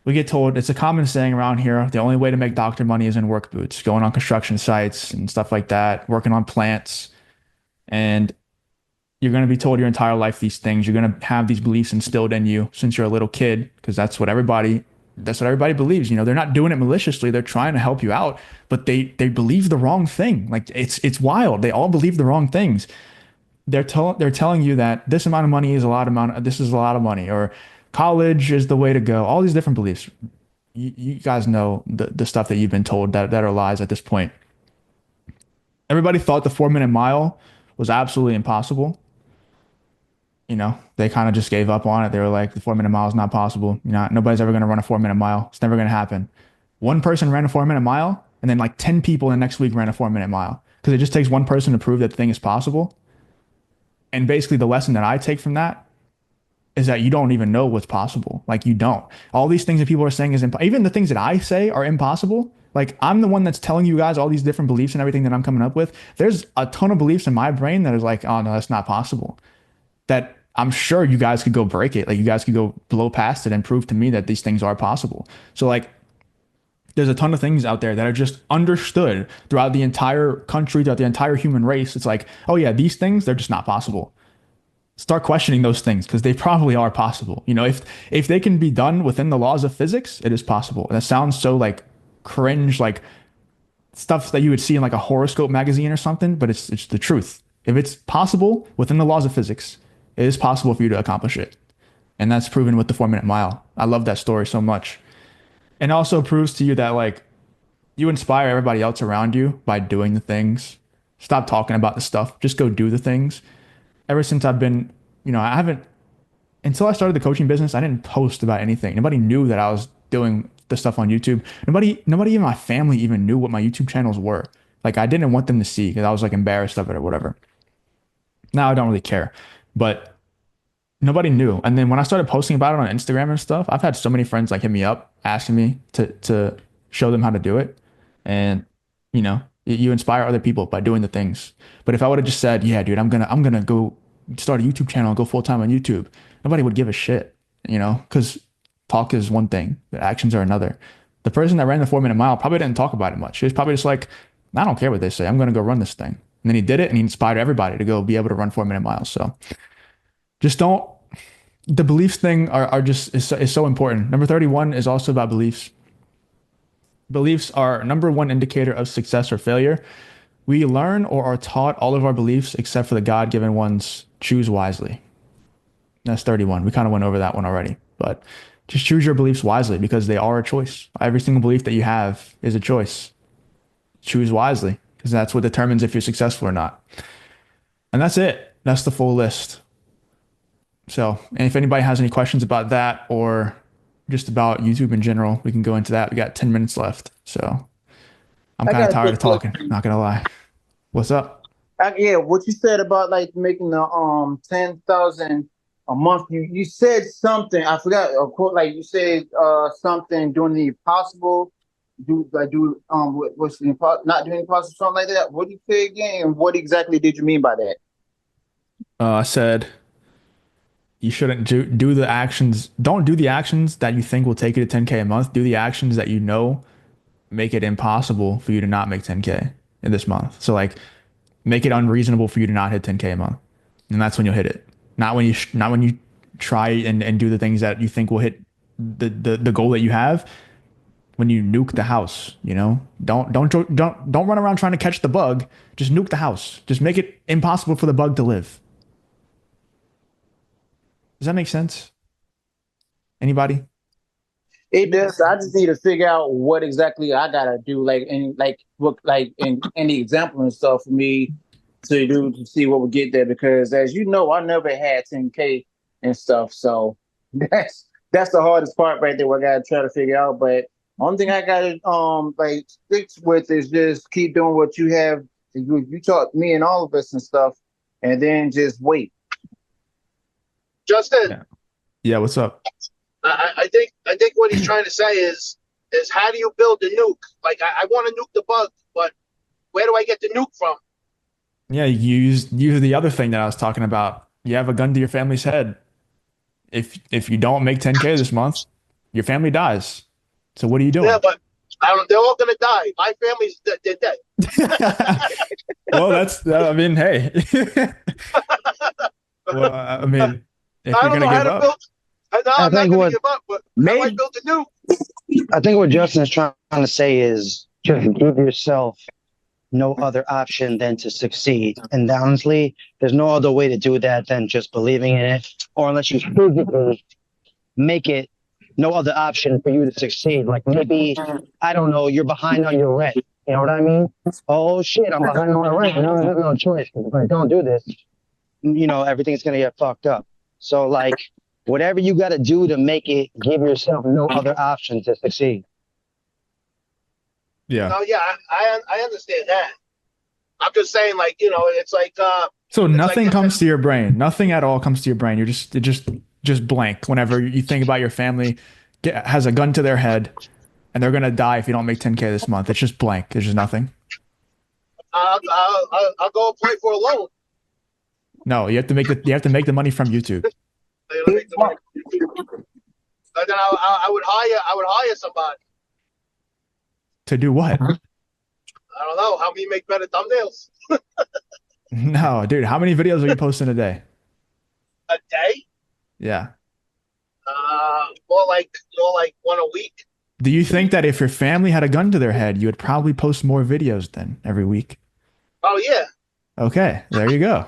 We get told it's a common saying around here. The only way to make doctor money is in work boots, going on construction sites and stuff like that, working on plants. And you're going to be told your entire life these things. You're going to have these beliefs instilled in you since you're a little kid, because that's what everybody believes. They're not doing it maliciously. They're trying to help you out, but they believe the wrong thing. Like it's wild. They all believe the wrong things. They're telling you that this amount of money is this is a lot of money, or college is the way to go. All these different beliefs. You guys know the stuff that you've been told that are lies at this point. Everybody thought the 4 minute mile was absolutely impossible. They kind of just gave up on it. They were like, the 4 minute mile is not possible. Nobody's ever going to run a 4 minute mile. It's never going to happen. One person ran a 4 minute mile, and then like 10 people the next week ran a 4 minute mile, because it just takes one person to prove that the thing is possible. And basically, the lesson that I take from that is that you don't even know what's possible. Like you don't. All these things that people are saying is impossible. Even the things that I say are impossible. Like I'm the one that's telling you guys all these different beliefs and everything that I'm coming up with. There's a ton of beliefs in my brain that is like, oh no, that's not possible. That I'm sure you guys could go break it. Like you guys could go blow past it and prove to me that these things are possible. So like there's a ton of things out there that are just understood throughout the entire country, throughout the entire human race. It's like, oh yeah, these things, they're just not possible. Start questioning those things, because they probably are possible. If they can be done within the laws of physics, it is possible. And that sounds so like cringe, like stuff that you would see in like a horoscope magazine or something, but it's the truth. If it's possible within the laws of physics, it is possible for you to accomplish it. And that's proven with the 4 minute mile. I love that story so much. And also proves to you that like you inspire everybody else around you by doing the things. Stop talking about the stuff. Just go do the things. Ever since I've been, I haven't, until I started the coaching business, I didn't post about anything. Nobody knew that I was doing the stuff on YouTube. Nobody even my family even knew what my YouTube channels were. Like I didn't want them to see, because I was like embarrassed of it or whatever. Now I don't really care, but nobody knew. And then when I started posting about it on Instagram and stuff, I've had so many friends like hit me up asking me to show them how to do it. And you know, you inspire other people by doing the things. But if I would have just said, "Yeah, dude, I'm gonna go start a YouTube channel and go full time on YouTube," nobody would give a shit, you know, because talk is one thing, the actions are another. The person that ran the 4 minute mile probably didn't talk about it much. He was probably just like, "I don't care what they say. I'm gonna go run this thing." And then he did it, and he inspired everybody to go be able to run 4 minute miles. So just don't the beliefs thing are just is so important. Number 31 is also about beliefs. Beliefs are number one indicator of success or failure. We learn or are taught all of our beliefs except for the God-given ones. Choose wisely. That's 31. We kind of went over that one already, but just choose your beliefs wisely because they are a choice. Every single belief that you have is a choice. Choose wisely because that's what determines if you're successful or not. And that's it. That's the full list. So, and if anybody has any questions about that or just about YouTube in general, we can go into that. We got 10 minutes left. So I'm I kind of got a tired quick of talking, question. not gonna lie. What's up? Yeah, what you said about like making the 10,000 a month. You said something. I forgot a quote. Like you said something doing the impossible. What's the not doing the impossible, something like that. What did you say again? And what exactly did you mean by that? I said you shouldn't do the actions. Don't do the actions that you think will take you to 10K a month. Do the actions that you know make it impossible for you to not make 10K in this month. So like make it unreasonable for you to not hit 10K a month. And that's when you'll hit it. Not when you try and do the things that you think will hit the goal that you have. When you nuke the house, you know, don't run around trying to catch the bug. Just nuke the house. Just make it impossible for the bug to live. Does that make sense? Anybody? It does. I just need to figure out what exactly I gotta do, like and like what like in any example and stuff for me to do to see what we get there. Because as you know, I never had 10K and stuff, so that's the hardest part right there. What I gotta try to figure out. But only thing I gotta like stick with is just keep doing what you have. You taught me and all of us and stuff, and then just wait. Justin, Yeah. Yeah. What's up? I think what he's trying to say is how do you build a nuke? Like I want to nuke the bug, but where do I get the nuke from? Yeah. Use the other thing that I was talking about. You have a gun to your family's head. If you don't make 10K this month, your family dies. So what are you Yeah, doing? but I don't, they're all gonna die. My family's they're dead. Well, I mean, hey. Well, I mean, if I you're don't gonna know how give to up, build. No, I I'm not think gonna what give up, but how do I maybe build a nuke? I think what Justin is trying to say is just give yourself no other option than to succeed. And honestly, there's no other way to do that than just believing in it, or unless you physically make it no other option for you to succeed. Like maybe, I don't know, you're behind on your rent. You know what I mean? Oh shit, I'm behind on my rent. No, I have no choice. If I don't do this, everything's gonna get fucked up. So like, whatever you got to do to make it, give yourself no other option to succeed. yeah. No, yeah, I understand that. I'm just saying, like So it's like nothing comes to your brain. Nothing at all comes to your brain. You're just blank whenever you think about your family has a gun to their head and they're gonna die if you don't make 10K this month. It's just blank. There's just nothing. I'll go apply for a loan. No, you have to make the money from YouTube. You know, make the money. And then I would hire somebody. To do what? I don't know, help me make better thumbnails No, dude. How many videos are you posting a day? a day. Yeah. More like one a week. Do you think that if your family had a gun to their head, you would probably post more videos then every week? Oh yeah. Okay, there you go.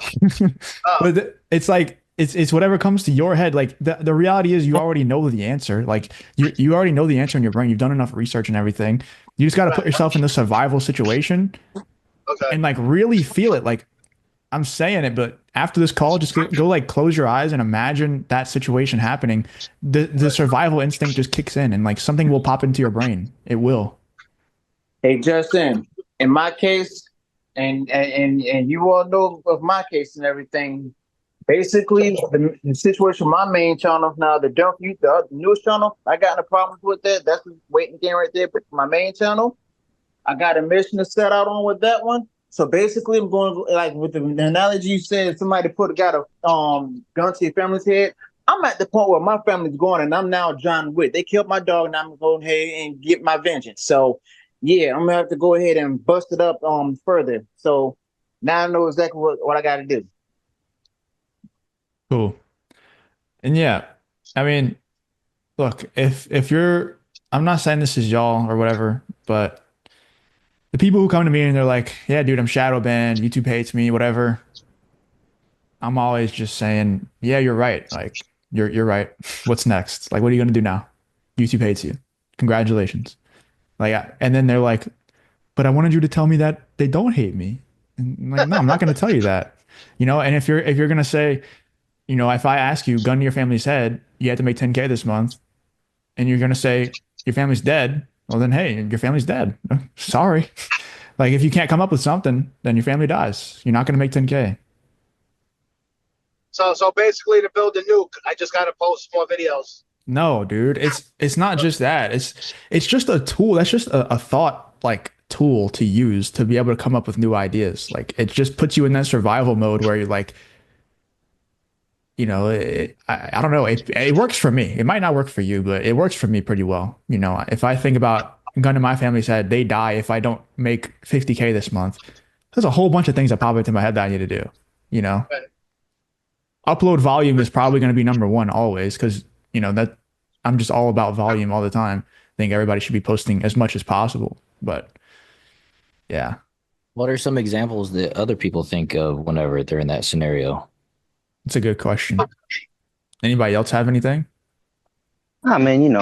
Oh, But it's like it's whatever comes to your head. Like the reality is you already know the answer. Like you already know the answer in your brain. You've done enough research and everything. You just got to put right. yourself in the survival situation Okay. and like really feel it. Like I'm saying it, but after this call, just go like close your eyes and imagine that situation happening. The Right. survival instinct just kicks in and like something will pop into your brain. It will. Hey, Justin, in my case, and you all know of my case and everything. Basically, the situation with my main channel now, the other news channel, I got no problems with that. That's the waiting game right there. But my main channel, I got a mission to set out on with that one. So basically, I'm going like with the analogy you said. Somebody got a gun to your family's head. I'm at the point where my family's going, and I'm now John Wick. They killed my dog, and I'm gonna go ahead and get my vengeance. So yeah, I'm gonna have to go ahead and bust it up further. So now I know exactly what I got to do. Cool. And yeah, I mean, look, if you're, I'm not saying this is y'all or whatever, but the people who come to me and they're like, "Yeah, dude, I'm shadow banned. YouTube hates me, whatever." I'm always just saying, "Yeah, you're right. Like, you're right. What's next? Like, what are you gonna do now? YouTube hates you. Congratulations." And then they're like, "But I wanted you to tell me that they don't hate me." And I'm like, "No, I'm not gonna tell you that." And if you're gonna say, if I ask you, gun to your family's head, you have to make 10K this month, and you're gonna say your family's dead, well then, hey, your family's dead. Sorry. Like if you can't come up with something, then your family dies. You're not gonna make 10K. So basically, to build a nuke, I just got to post more videos. No, dude, it's not just that. It's just a tool. That's just a thought like tool to use to be able to come up with new ideas. Like it just puts you in that survival mode where you're like, I don't know. It works for me. It might not work for you, but it works for me pretty well. If I think about gun to my family's head, they die if I don't make 50K this month. There's a whole bunch of things that pop into my head that I need to do. You know, Right. Upload volume is probably going to be number one always because that I'm just all about volume all the time. I think everybody should be posting as much as possible. But yeah, What are some examples that other people think of whenever they're in that scenario? it's a good question. Anybody else have anything? I mean,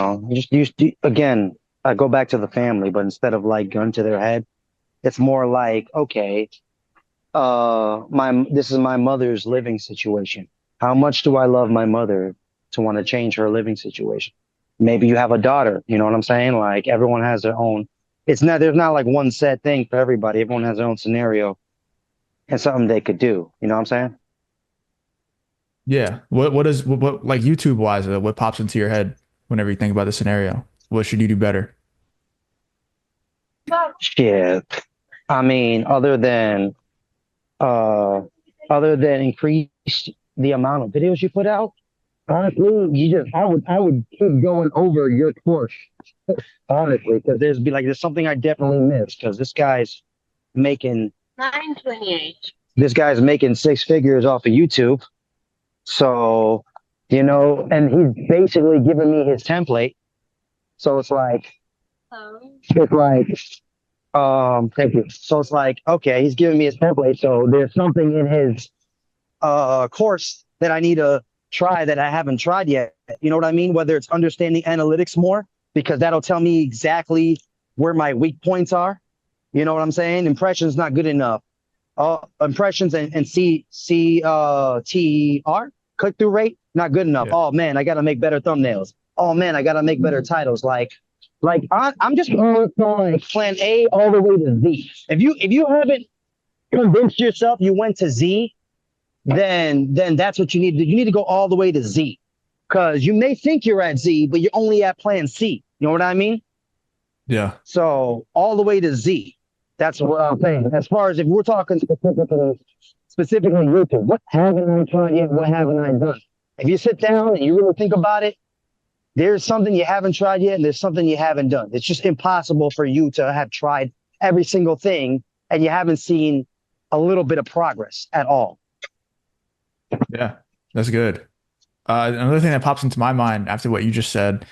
again, I go back to the family, but instead of like gun to their head, it's more like, okay, this is my mother's living situation. How much do I love my mother to want to change her living situation? Maybe you have a daughter, you know what I'm saying? Like everyone has their own. There's not like one set thing for everybody. Everyone has their own scenario and something they could do. You know what I'm saying? Yeah. What like YouTube wise, what pops into your head whenever you think about the scenario? What should you do better? Shit. I mean, uh, other than increase the amount of videos you put out, honestly, I would keep going over your course, honestly, because there's something I definitely missed because making 928. This guy's making six figures off of YouTube. So, and he's basically giving me his template. So thank you. So it's like, okay, he's giving me his template. So there's something in his course that I need to try that I haven't tried yet. You know what I mean? Whether it's understanding analytics more, because that'll tell me exactly where my weak points are. You know what I'm saying? Impressions not good enough. Impressions and CTR, click-through rate, not good enough. Yeah. Oh man, I gotta make better thumbnails. Oh man, I gotta make better titles. I'm just going from like plan A all the way to Z. If you haven't convinced yourself you went to Z, then that's what you need to do. You need to go all the way to Z. Because you may think you're at Z, but you're only at plan C. You know what I mean? Yeah. So all the way to Z. That's what I'm saying. As far as if we're talking specifically YouTube, what haven't I tried yet? What haven't I done? If you sit down and you really think about it, there's something you haven't tried yet, and there's something you haven't done. It's just impossible for you to have tried every single thing and you haven't seen a little bit of progress at all. Yeah. That's good. Another thing that pops into my mind after what you just said,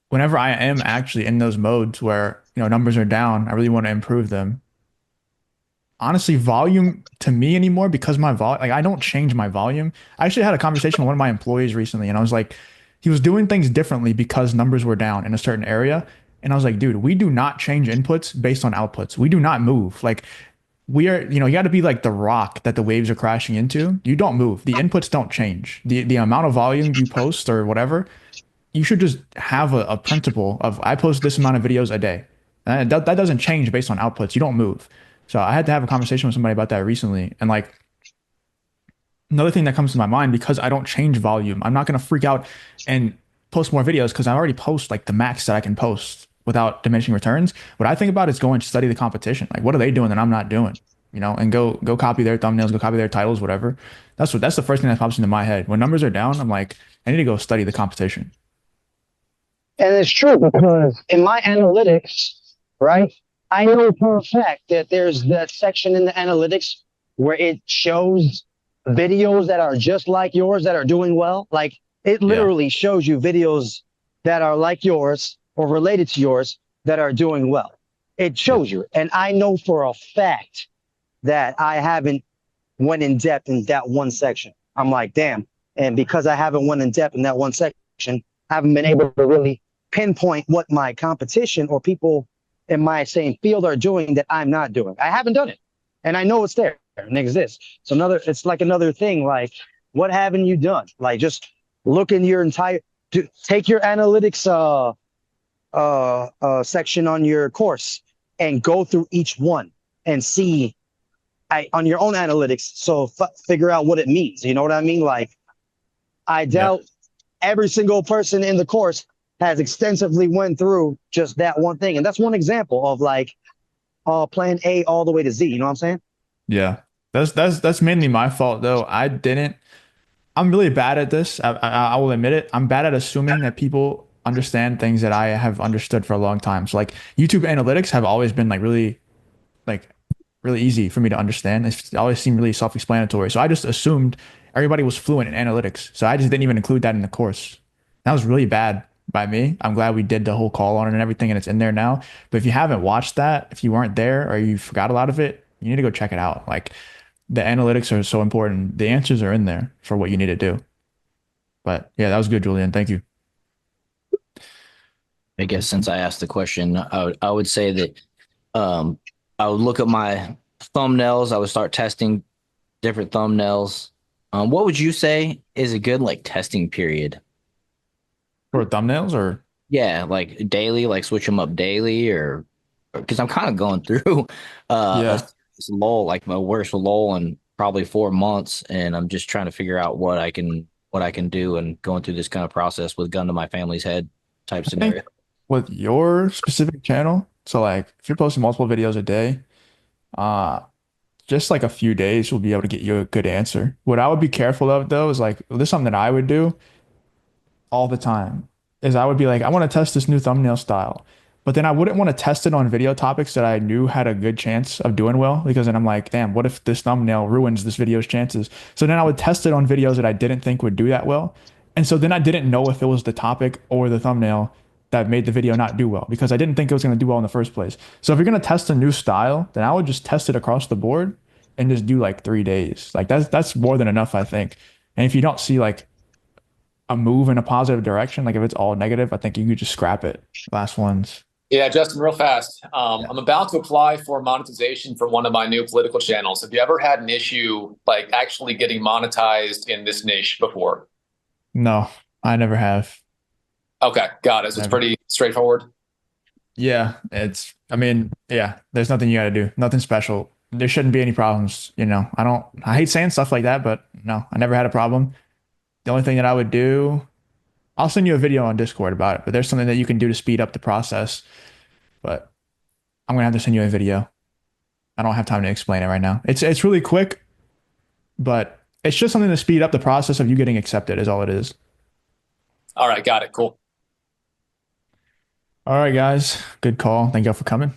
whenever I am actually in those modes where, numbers are down, I really want to improve them. Honestly, volume to me anymore, because my volume, like I don't change my volume. I actually had a conversation with one of my employees recently, and I was like, he was doing things differently because numbers were down in a certain area. And I was like, dude, we do not change inputs based on outputs. We do not move. Like we are, you got to be like the rock that the waves are crashing into. You don't move. The inputs don't change. The amount of volume you post or whatever, you should just have a principle of I post this amount of videos a day. And that doesn't change based on outputs. You don't move. So I had to have a conversation with somebody about that recently. And like another thing that comes to my mind, because I don't change volume, I'm not going to freak out and post more videos because I already post like the max that I can post without diminishing returns. What I think about is going to study the competition. Like, what are they doing that I'm not doing? You know, and go copy their thumbnails, go copy their titles, whatever. That's the first thing that pops into my head. When numbers are down, I'm like, I need to go study the competition. And it's true because in my analytics, right, I know for a fact that there's that section in the analytics where it shows videos that are just like yours that are doing well. Like it Yeah. literally shows you videos that are like yours or related to yours that are doing well. It Yeah. shows you. And I know for a fact that I haven't went in depth in that one section. I'm like, damn. And because I haven't went in depth in that one section, I haven't been able to really pinpoint what my competition or people in my same field are doing that I'm not doing. I haven't done it. And I know it's there and exists. So it's like another thing, like, what haven't you done? Like just look in your take your analytics section on your course and go through each one and see on your own analytics. So figure out what it means. You know what I mean? Like I Yeah. doubt every single person in the course has extensively went through just that one thing. And that's one example of like plan A all the way to Z. You know what I'm saying? Yeah. That's mainly my fault though. I'm really bad at this. I will admit it. I'm bad at assuming that people understand things that I have understood for a long time. So like YouTube analytics have always been like really easy for me to understand. It's always seemed really self-explanatory. So I just assumed everybody was fluent in analytics. So I just didn't even include that in the course. That was really bad by me. I'm glad we did the whole call on it and everything and it's in there now. But if you haven't watched that, if you weren't there or you forgot a lot of it, you need to go check it out. Like the analytics are so important. The answers are in there for what you need to do. But yeah, that was good, Julian. Thank you. I guess since I asked the question, I would say that um, I would look at my thumbnails. I would start testing different thumbnails. What would you say is a good like testing period? For thumbnails or Yeah, like daily, like switch them up daily, or because I'm kind of going through a yeah. serious lull, like my worst lull in probably 4 months, and I'm just trying to figure out what I can do, and going through this kind of process with gun to my family's head type I think scenario. with your specific channel, so like if you're posting multiple videos a day, uh just like a few days will be able to get you a good answer. What I would be careful of though is like this is something that I would do all the time is I would be like, I want to test this new thumbnail style. But then I wouldn't want to test it on video topics that I knew had a good chance of doing well because then I'm like, damn, what if this thumbnail ruins this video's chances? So then I would test it on videos that I didn't think would do that well. And so then I didn't know if it was the topic or the thumbnail that made the video not do well because I didn't think it was going to do well in the first place. So if you're going to test a new style, then I would just test it across the board and just do like 3 days. Like that's more than enough, I think. And if you don't see like a move in a positive direction, like if it's all negative, I think you could just scrap it. Last ones. Yeah, Justin, real fast. Yeah. I'm about to apply for monetization from one of my new political channels. Have you ever had an issue like actually getting monetized in this niche before? No, I never have. Okay, got it. So it's Never. pretty straightforward. Yeah, I mean, yeah, there's nothing you got to do. Nothing special. There shouldn't be any problems. I hate saying stuff like that, but no, I never had a problem. The only thing that I would do, I'll send you a video on Discord about it, but there's something that you can do to speed up the process. But I'm going to have to send you a video. I don't have time to explain it right now. It's really quick, but it's just something to speed up the process of you getting accepted is all it is. All right, got it. Cool. All right, guys. Good call. Thank y'all for coming.